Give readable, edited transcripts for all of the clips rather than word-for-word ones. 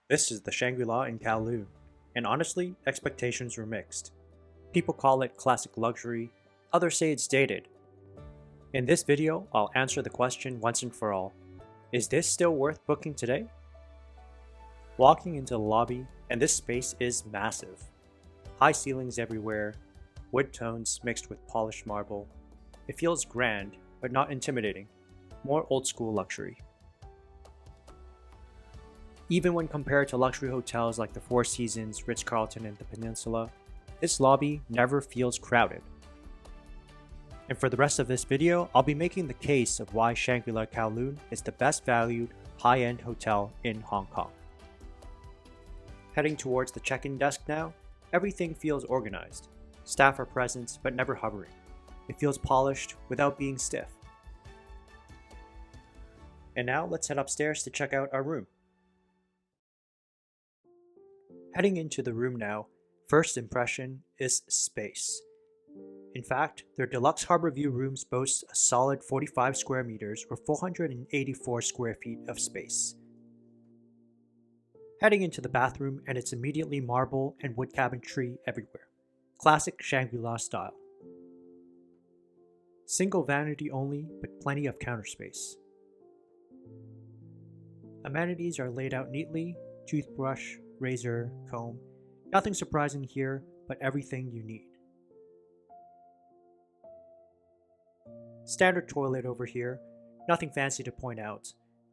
This is the Shangri-La in Kowloon, and honestly, expectations were mixed. People call it classic luxury, others say it's dated. In this video, I'll answer the question once and for all. Is this still worth booking today? Walking into the lobby, and this space is massive. High ceilings everywhere, wood tones mixed with polished marble. It feels grand, but not intimidating. More old school luxury. Even when compared to luxury hotels like the Four Seasons, Ritz-Carlton, and the Peninsula, this lobby never feels crowded. And for the rest of this video, I'll be making the case of why Shangri-La Kowloon is the best valued, high-end hotel in Hong Kong. Heading towards the check-in desk now, everything feels organized. Staff are present, but never hovering. It feels polished without being stiff. And now let's head upstairs to check out our room. Heading into the room now, first impression is space. In fact, their deluxe harbor view rooms boast a solid 45 square meters or 484 square feet of space. Heading into the bathroom, and it's immediately marble and wood cabinetry everywhere. Classic Shangri-La style. Single vanity only, but plenty of counter space. Amenities are laid out neatly: toothbrush, razor, comb. Nothing surprising here, but everything you need. Standard toilet over here, nothing fancy to point out.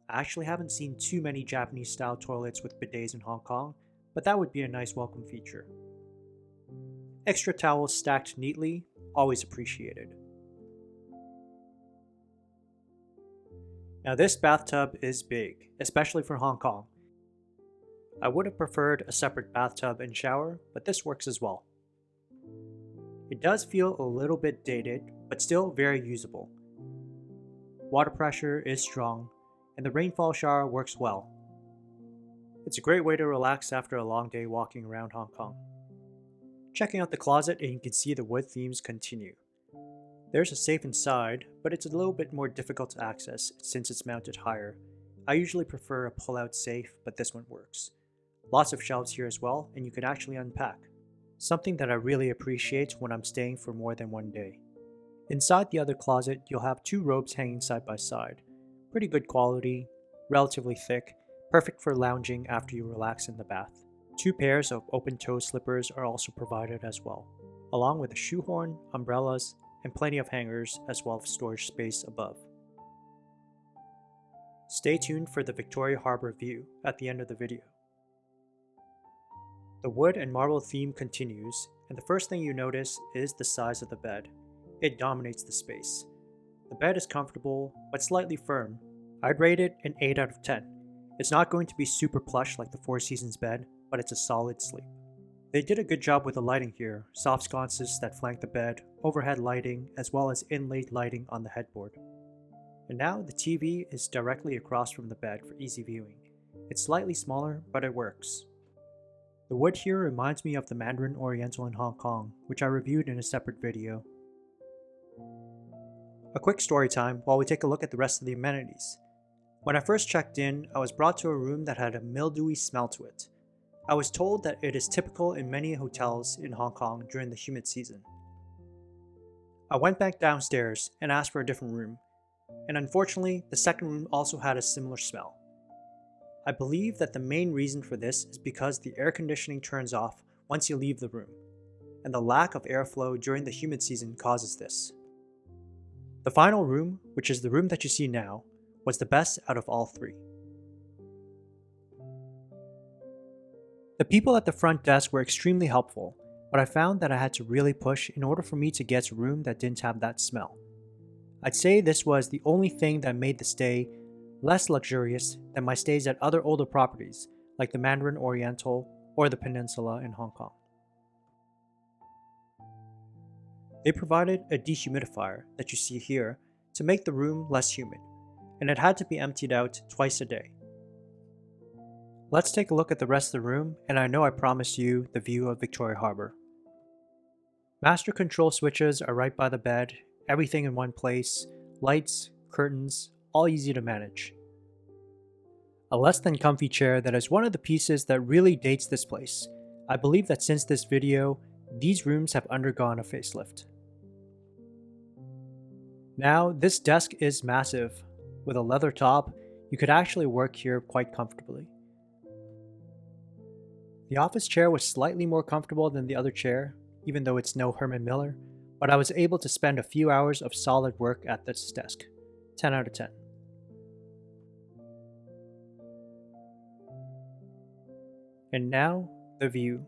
I actually haven't seen too many Japanese style toilets with bidets in Hong Kong, but that would be a nice welcome feature. Extra towels stacked neatly, always appreciated. Now this bathtub is big, especially for Hong Kong. I would have preferred a separate bathtub and shower, but this works as well. It does feel a little bit dated, but still very usable. Water pressure is strong, and the rainfall shower works well. It's a great way to relax after a long day walking around Hong Kong. Checking out the closet, and you can see the wood themes continue. There's a safe inside, but it's a little bit more difficult to access since it's mounted higher. I usually prefer a pull-out safe, but this one works. Lots of shelves here as well, and you can actually unpack. Something that I really appreciate when I'm staying for more than one day. Inside the other closet, you'll have two robes hanging side by side. Pretty good quality, relatively thick, perfect for lounging after you relax in the bath. Two pairs of open-toe slippers are also provided as well, along with a shoehorn, umbrellas, and plenty of hangers as well as storage space above. Stay tuned for the Victoria Harbour view at the end of the video. The wood and marble theme continues, and the first thing you notice is the size of the bed. It dominates the space. The bed is comfortable, but slightly firm. I'd rate it an 8 out of 10. It's not going to be super plush like the Four Seasons bed, but it's a solid sleep. They did a good job with the lighting here, soft sconces that flank the bed, overhead lighting, as well as inlaid lighting on the headboard. And now the TV is directly across from the bed for easy viewing. It's slightly smaller, but it works. The wood here reminds me of the Mandarin Oriental in Hong Kong, which I reviewed in a separate video. A quick story time while we take a look at the rest of the amenities. When I first checked in, I was brought to a room that had a mildewy smell to it. I was told that it is typical in many hotels in Hong Kong during the humid season. I went back downstairs and asked for a different room, and unfortunately, the second room also had a similar smell. I believe that the main reason for this is because the air conditioning turns off once you leave the room, and the lack of airflow during the humid season causes this. The final room, which is the room that you see now, was the best out of all three. The people at the front desk were extremely helpful, but I found that I had to really push in order for me to get a room that didn't have that smell. I'd say this was the only thing that made the stay less luxurious than my stays at other older properties like the Mandarin Oriental or the Peninsula in Hong Kong. They provided a dehumidifier that you see here to make the room less humid, and it had to be emptied out twice a day. Let's take a look at the rest of the room, and I know I promised you the view of Victoria Harbour. Master control switches are right by the bed, everything in one place, lights, curtains, all easy to manage. A less than comfy chair that is one of the pieces that really dates this place. I believe that since this video, these rooms have undergone a facelift. Now, this desk is massive. With a leather top, you could actually work here quite comfortably. The office chair was slightly more comfortable than the other chair, even though it's no Herman Miller, but I was able to spend a few hours of solid work at this desk. 10 out of 10. And now, the view.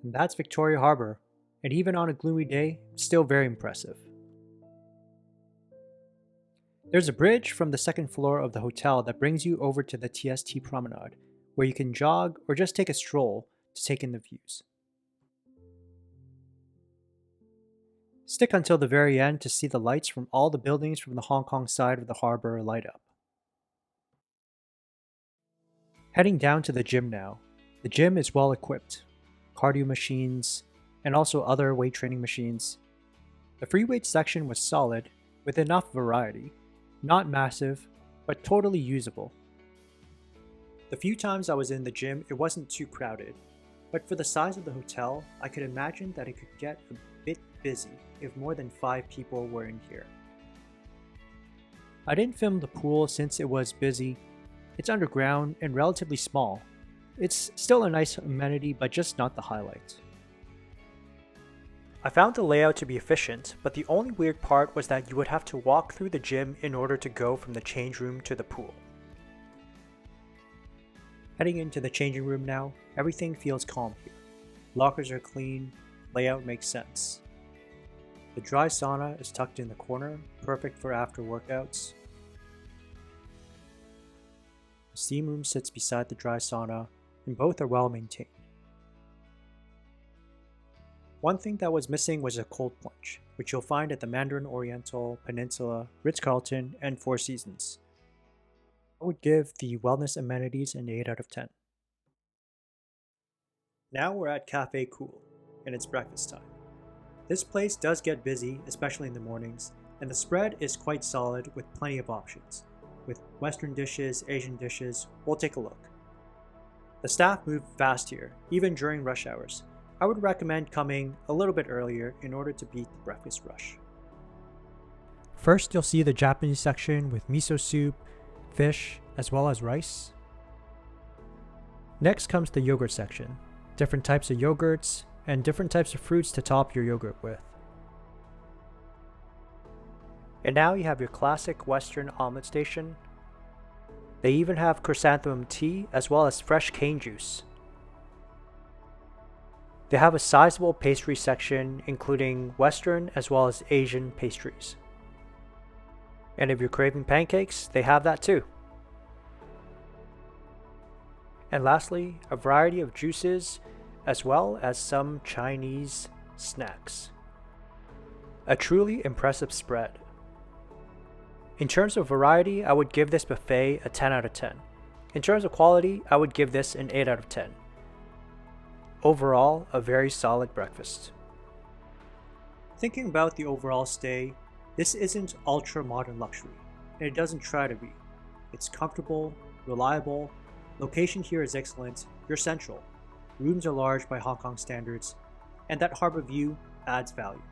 And that's Victoria Harbour, and even on a gloomy day, still very impressive. There's a bridge from the second floor of the hotel that brings you over to the TST Promenade, where you can jog or just take a stroll to take in the views. Stick until the very end to see the lights from all the buildings from the Hong Kong side of the harbour light up. Heading down to the gym now. The gym is well equipped. Cardio machines, and also other weight training machines. The free weight section was solid, with enough variety. Not massive, but totally usable. The few times I was in the gym, it wasn't too crowded, but for the size of the hotel, I could imagine that it could get a bit busy if more than 5 people were in here. I didn't film the pool since it was busy. It's underground and relatively small. It's still a nice amenity, but just not the highlight. I found the layout to be efficient, but the only weird part was that you would have to walk through the gym in order to go from the change room to the pool. Heading into the changing room now, everything feels calm here. Lockers are clean, layout makes sense. The dry sauna is tucked in the corner, perfect for after workouts. The steam room sits beside the dry sauna, and both are well maintained. One thing that was missing was a cold plunge, which you'll find at the Mandarin Oriental, Peninsula, Ritz-Carlton, and Four Seasons. I would give the wellness amenities an 8 out of 10. Now we're at Cafe Cool, and it's breakfast time. This place does get busy, especially in the mornings, and the spread is quite solid with plenty of options. With Western dishes, Asian dishes, we'll take a look. The staff move fast here, even during rush hours. I would recommend coming a little bit earlier in order to beat the breakfast rush. First, you'll see the Japanese section with miso soup, fish, as well as rice. Next comes the yogurt section, different types of yogurts, and different types of fruits to top your yogurt with. And now you have your classic Western omelet station. They even have chrysanthemum tea as well as fresh cane juice. They have a sizable pastry section including Western as well as Asian pastries. And if you're craving pancakes, they have that too. And lastly, a variety of juices as well as some Chinese snacks. A truly impressive spread. In terms of variety, I would give this buffet a 10 out of 10. In terms of quality, I would give this an 8 out of 10. Overall, a very solid breakfast. Thinking about the overall stay, this isn't ultra-modern luxury, and it doesn't try to be. It's comfortable, reliable, location here is excellent, you're central, rooms are large by Hong Kong standards, and that harbor view adds value.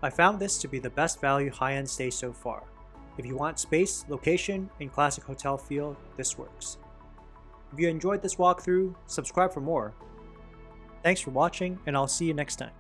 I found this to be the best value high-end stay so far. If you want space, location, and classic hotel feel, this works. If you enjoyed this walkthrough, subscribe for more. Thanks for watching, and I'll see you next time.